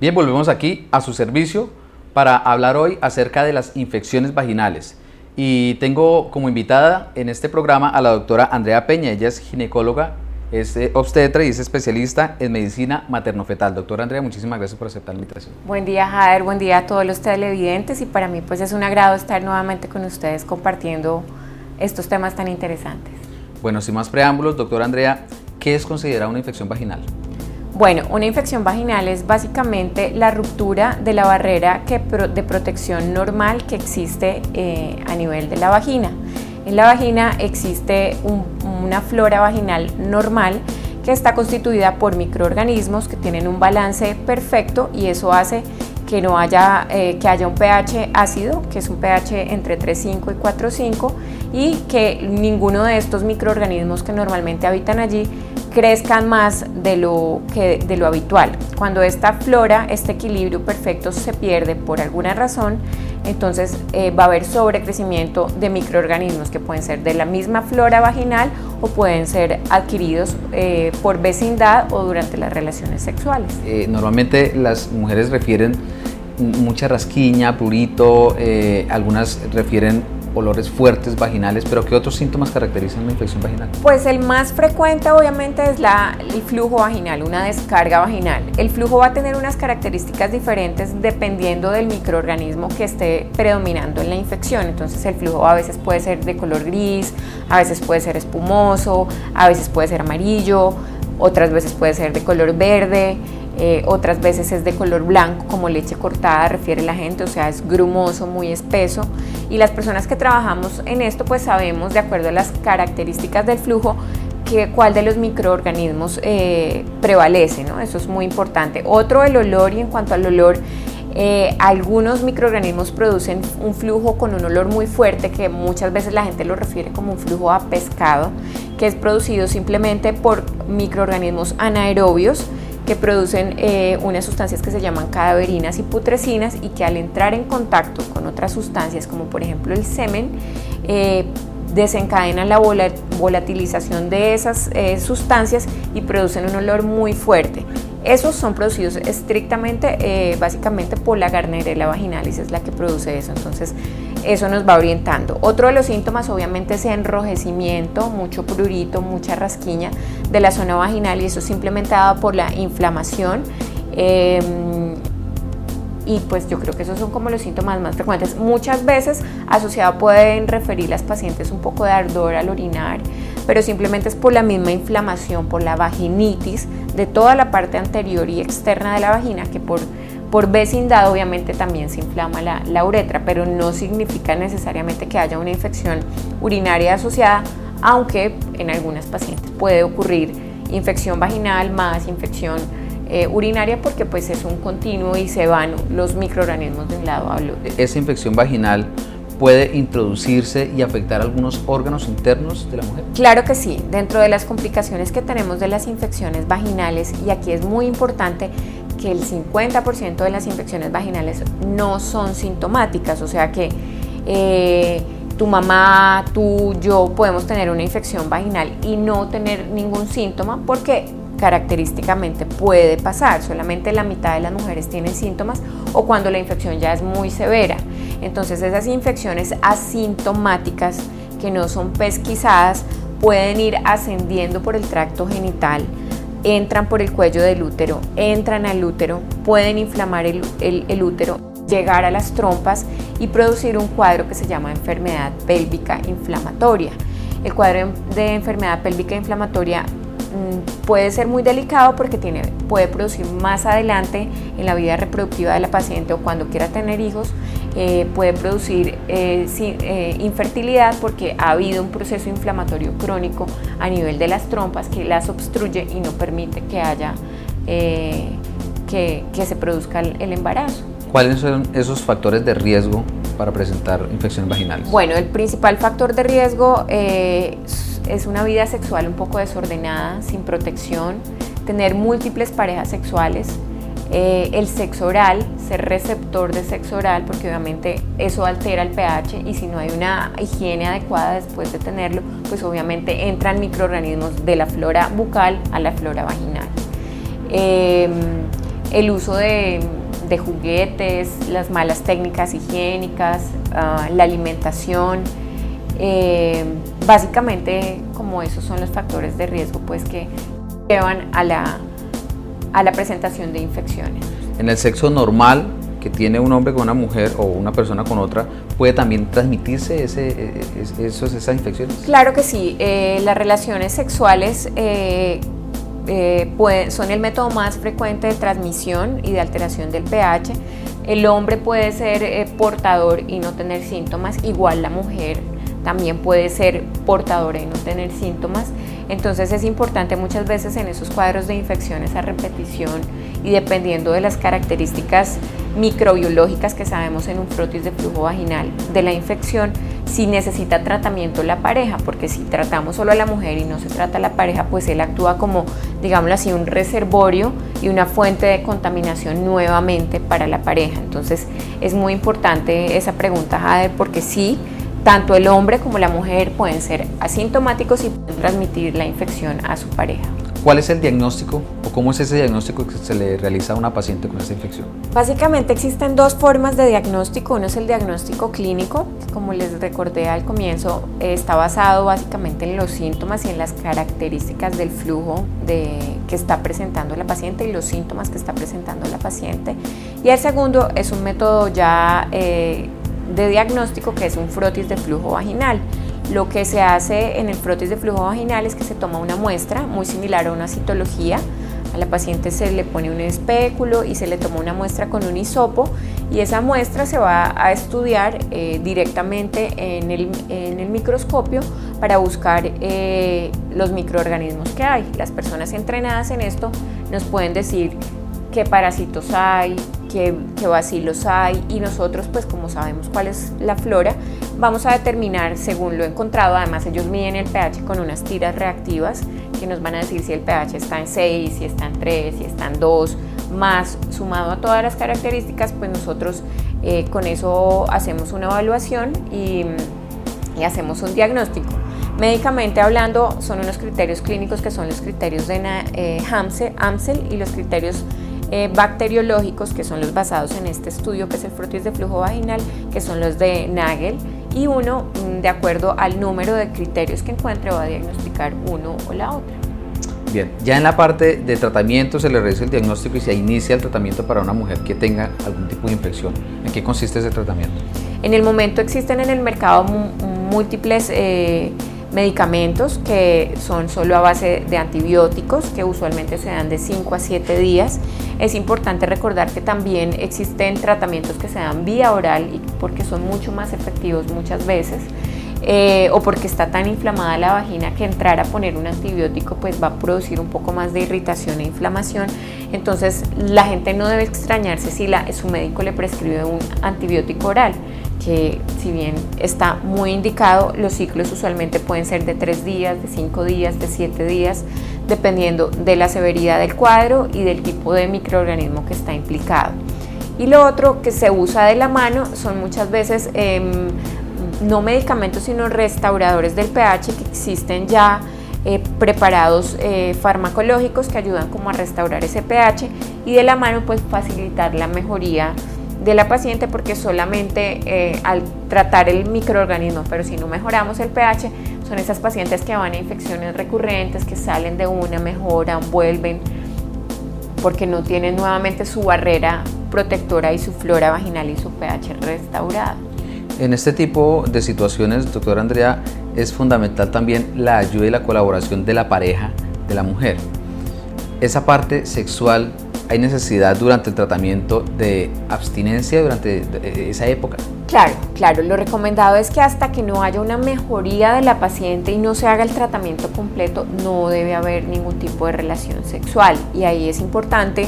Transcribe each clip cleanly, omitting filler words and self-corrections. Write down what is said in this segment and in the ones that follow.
Bien, volvemos aquí a su servicio para hablar hoy acerca de las infecciones vaginales. Y tengo como invitada en este programa a la doctora Andrea Peña. Ella es ginecóloga, es obstetra y es especialista en medicina materno-fetal. Doctora Andrea, muchísimas gracias por aceptar la invitación. Buen día, Jader, buen día a todos los televidentes, y para mí pues es un agrado estar nuevamente con ustedes compartiendo estos temas tan interesantes. Bueno, sin más preámbulos, doctora Andrea, ¿qué es considerada una infección vaginal? Bueno, una infección vaginal es básicamente la ruptura de la barrera de protección normal que existe a nivel de la vagina. En la vagina existe una flora vaginal normal que está constituida por microorganismos que tienen un balance perfecto, y eso hace que no haya, que haya un pH ácido, que es un pH entre 3,5 y 4,5, y que ninguno de estos microorganismos que normalmente habitan allí crezcan más de lo habitual. Cuando esta flora, este equilibrio perfecto se pierde por alguna razón, entonces va a haber sobrecrecimiento de microorganismos que pueden ser de la misma flora vaginal o pueden ser adquiridos por vecindad o durante las relaciones sexuales. Normalmente las mujeres refieren mucha rasquiña, prurito, algunas refieren olores fuertes vaginales, pero ¿qué otros síntomas caracterizan la infección vaginal? Pues el más frecuente obviamente es el flujo vaginal, una descarga vaginal. El flujo va a tener unas características diferentes dependiendo del microorganismo que esté predominando en la infección. Entonces el flujo a veces puede ser de color gris, a veces puede ser espumoso, a veces puede ser amarillo, otras veces puede ser de color verde. Otras veces es de color blanco, como leche cortada, refiere la gente, o sea, es grumoso, muy espeso. Y las personas que trabajamos en esto, pues sabemos, de acuerdo a las características del flujo, cuál de los microorganismos prevalece, ¿no? Eso es muy importante. Otro, el olor, y en cuanto al olor, algunos microorganismos producen un flujo con un olor muy fuerte, que muchas veces la gente lo refiere como un flujo a pescado, que es producido simplemente por microorganismos anaerobios que producen unas sustancias que se llaman cadaverinas y putrecinas, y que al entrar en contacto con otras sustancias, como por ejemplo el semen, desencadenan la volatilización de esas sustancias y producen un olor muy fuerte. Esos son producidos estrictamente, básicamente por la Gardnerella vaginalis, es la que produce eso. Entonces eso nos va orientando. Otro de los síntomas obviamente es enrojecimiento, mucho prurito, mucha rasquiña de la zona vaginal, y eso es simplemente dado por la inflamación. Y pues yo creo que esos son como los síntomas más frecuentes. Muchas veces asociado pueden referir las pacientes un poco de ardor al orinar, pero simplemente es por la misma inflamación, por la vaginitis de toda la parte anterior y externa de la vagina, que por vecindad obviamente también se inflama la uretra, pero no significa necesariamente que haya una infección urinaria asociada, aunque en algunas pacientes puede ocurrir infección vaginal más infección urinaria, porque pues es un continuo y se van los microorganismos de un lado al otro. ¿Esa infección vaginal puede introducirse y afectar algunos órganos internos de la mujer? Claro que sí. Dentro de las complicaciones que tenemos de las infecciones vaginales, y aquí es muy importante que el 50% de las infecciones vaginales no son sintomáticas, o sea que tu mamá, tú, yo podemos tener una infección vaginal y no tener ningún síntoma, porque característicamente puede pasar. Solamente la mitad de las mujeres tienen síntomas, o cuando la infección ya es muy severa. Entonces esas infecciones asintomáticas que no son pesquisadas pueden ir ascendiendo por el tracto genital, entran por el cuello del útero, entran al útero, pueden inflamar el útero, llegar a las trompas y producir un cuadro que se llama enfermedad pélvica inflamatoria. El cuadro de enfermedad pélvica inflamatoria puede ser muy delicado porque puede producir más adelante en la vida reproductiva de la paciente, o cuando quiera tener hijos, puede producir infertilidad, porque ha habido un proceso inflamatorio crónico a nivel de las trompas que las obstruye y no permite que haya que se produzca el embarazo. ¿Cuáles son esos factores de riesgo para presentar infecciones vaginales? Bueno, el principal factor de riesgo es una vida sexual un poco desordenada, sin protección, tener múltiples parejas sexuales, el sexo oral, ser receptor de sexo oral, porque obviamente eso altera el pH, y si no hay una higiene adecuada después de tenerlo, pues obviamente entran microorganismos de la flora bucal a la flora vaginal. el uso de juguetes, las malas técnicas higiénicas, la alimentación. Básicamente, como esos son los factores de riesgo pues, que llevan a la presentación de infecciones. En el sexo normal que tiene un hombre con una mujer o una persona con otra, ¿puede también transmitirse esas infecciones? Claro que sí. Las relaciones sexuales son el método más frecuente de transmisión y de alteración del pH. El hombre puede ser portador y no tener síntomas, igual la mujer también puede ser portadora y no tener síntomas. Entonces es importante muchas veces en esos cuadros de infecciones a repetición y dependiendo de las características microbiológicas que sabemos en un frotis de flujo vaginal de la infección, si necesita tratamiento la pareja, porque si tratamos solo a la mujer y no se trata a la pareja, pues él actúa como, digámoslo así, un reservorio y una fuente de contaminación nuevamente para la pareja. Entonces es muy importante esa pregunta, Jade, porque sí, tanto el hombre como la mujer pueden ser asintomáticos y pueden transmitir la infección a su pareja. ¿Cuál es el diagnóstico o cómo es ese diagnóstico que se le realiza a una paciente con esta infección? Básicamente existen dos formas de diagnóstico. Uno es el diagnóstico clínico, que como les recordé al comienzo, está basado básicamente en los síntomas y en las características del flujo que está presentando la paciente y los síntomas que está presentando la paciente. Y el segundo es un método ya de diagnóstico que es un frotis de flujo vaginal. Lo que se hace en el frotis de flujo vaginal es que se toma una muestra muy similar a una citología. A la paciente se le pone un espéculo y se le toma una muestra con un hisopo y esa muestra se va a estudiar directamente en el microscopio para buscar los microorganismos que hay. Las personas entrenadas en esto nos pueden decir qué parásitos hay, qué bacilos hay y nosotros pues como sabemos cuál es la flora vamos a determinar según lo encontrado. Además ellos miden el pH con unas tiras reactivas que nos van a decir si el pH está en 6, si está en 3, si está en 2, más sumado a todas las características pues nosotros con eso hacemos una evaluación y hacemos un diagnóstico. Médicamente hablando son unos criterios clínicos que son los criterios de Amsel y los criterios bacteriológicos que son los basados en este estudio que es el frotis de flujo vaginal, que son los de Nagel, y uno de acuerdo al número de criterios que encuentre va a diagnosticar uno o la otra. Bien, ya en la parte de tratamiento se le realiza el diagnóstico y se inicia el tratamiento para una mujer que tenga algún tipo de infección. ¿En qué consiste ese tratamiento? En el momento existen en el mercado múltiples medicamentos que son solo a base de antibióticos que usualmente se dan de 5 a 7 días. Es importante recordar que también existen tratamientos que se dan vía oral y porque son mucho más efectivos muchas veces o porque está tan inflamada la vagina que entrar a poner un antibiótico pues va a producir un poco más de irritación e inflamación. Entonces la gente no debe extrañarse si su médico le prescribe un antibiótico oral, que si bien está muy indicado, los ciclos usualmente pueden ser de 3 días, de 5 días, de 7 días, dependiendo de la severidad del cuadro y del tipo de microorganismo que está implicado. Y lo otro que se usa de la mano son muchas veces no medicamentos sino restauradores del pH que existen ya preparados farmacológicos que ayudan como a restaurar ese pH y de la mano pues facilitar la mejoría de la paciente porque solamente al tratar el microorganismo, pero si no mejoramos el pH, son esas pacientes que van a infecciones recurrentes, que salen de una, mejoran, vuelven, porque no tienen nuevamente su barrera protectora y su flora vaginal y su pH restaurada. En este tipo de situaciones, doctora Andrea, es fundamental también la ayuda y la colaboración de la pareja de la mujer. Esa parte sexual, ¿hay necesidad durante el tratamiento de abstinencia durante esa época? Claro, lo recomendado es que hasta que no haya una mejoría de la paciente y no se haga el tratamiento completo, no debe haber ningún tipo de relación sexual. Y ahí es importante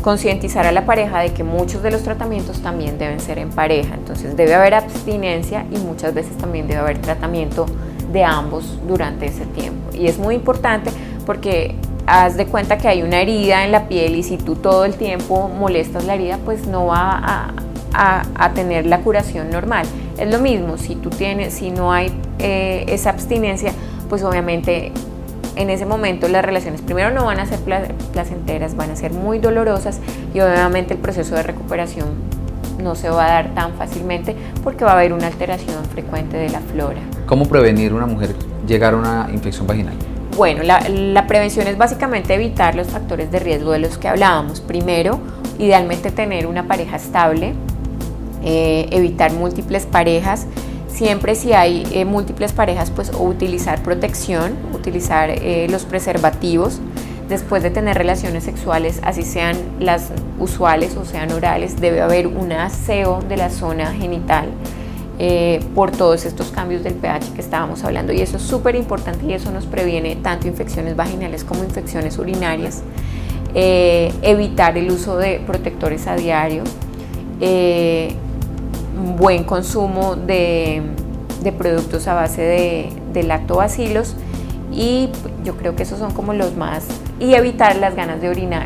concientizar a la pareja de que muchos de los tratamientos también deben ser en pareja. Entonces debe haber abstinencia y muchas veces también debe haber tratamiento de ambos durante ese tiempo. Y es muy importante porque haz de cuenta que hay una herida en la piel y si tú todo el tiempo molestas la herida, pues no va a tener la curación normal. Es lo mismo, si no hay esa abstinencia, pues obviamente en ese momento las relaciones primero no van a ser placenteras, van a ser muy dolorosas y obviamente el proceso de recuperación no se va a dar tan fácilmente porque va a haber una alteración frecuente de la flora. ¿Cómo prevenir una mujer llegar a una infección vaginal? Bueno, la prevención es básicamente evitar los factores de riesgo de los que hablábamos. Primero, idealmente tener una pareja estable, evitar múltiples parejas. Siempre si hay múltiples parejas, pues utilizar protección, utilizar los preservativos. Después de tener relaciones sexuales, así sean las usuales o sean orales, debe haber un aseo de la zona genital por todos estos cambios del pH que estábamos hablando. Y eso es súper importante y eso nos previene tanto infecciones vaginales como infecciones urinarias. Evitar el uso de protectores a diario. Un buen consumo de productos a base de lactobacilos y yo creo que esos son como los más, y evitar las ganas de orinar,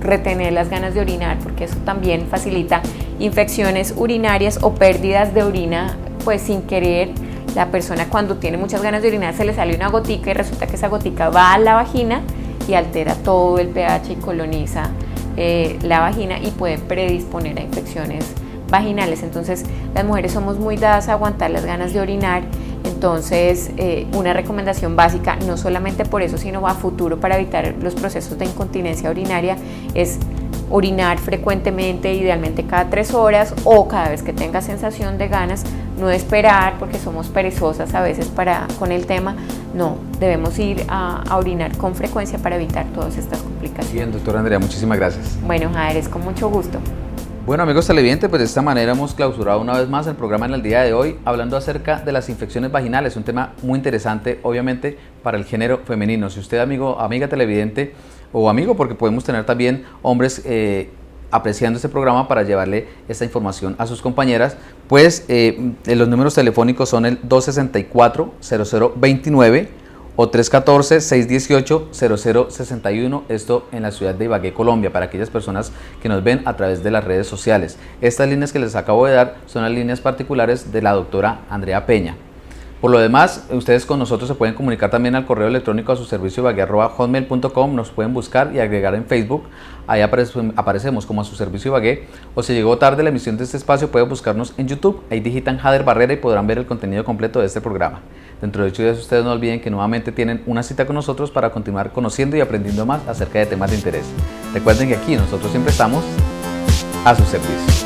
retener las ganas de orinar porque eso también facilita infecciones urinarias o pérdidas de orina pues sin querer. La persona cuando tiene muchas ganas de orinar se le sale una gotica y resulta que esa gotica va a la vagina y altera todo el pH y coloniza la vagina y puede predisponer a infecciones vaginales. Entonces las mujeres somos muy dadas a aguantar las ganas de orinar. Entonces una recomendación básica, no solamente por eso sino a futuro para evitar los procesos de incontinencia urinaria, es orinar frecuentemente, idealmente cada 3 horas o cada vez que tenga sensación de ganas, no esperar porque somos perezosas a veces con el tema, no, debemos ir a orinar con frecuencia para evitar todas estas complicaciones. Bien, doctora Andrea, muchísimas gracias. Bueno, Jair, es con mucho gusto. Bueno, amigos televidentes, pues de esta manera hemos clausurado una vez más el programa en el día de hoy, hablando acerca de las infecciones vaginales, un tema muy interesante, obviamente, para el género femenino. Si usted, amigo, amiga televidente, o amigo, porque podemos tener también hombres apreciando este programa para llevarle esta información a sus compañeras, pues los números telefónicos son el 264-0029 o 314-618-0061, esto en la ciudad de Ibagué, Colombia, para aquellas personas que nos ven a través de las redes sociales. Estas líneas que les acabo de dar son las líneas particulares de la doctora Andrea Peña. Por lo demás, ustedes con nosotros se pueden comunicar también al correo electrónico a su servicio ibagué@hotmail.com, nos pueden buscar y agregar en Facebook, ahí aparecemos como a su servicio Ibagué, o si llegó tarde la emisión de este espacio pueden buscarnos en YouTube, ahí digitan Jader Barrera y podrán ver el contenido completo de este programa. Dentro de 8 días ustedes no olviden que nuevamente tienen una cita con nosotros para continuar conociendo y aprendiendo más acerca de temas de interés. Recuerden que aquí nosotros siempre estamos a su servicio.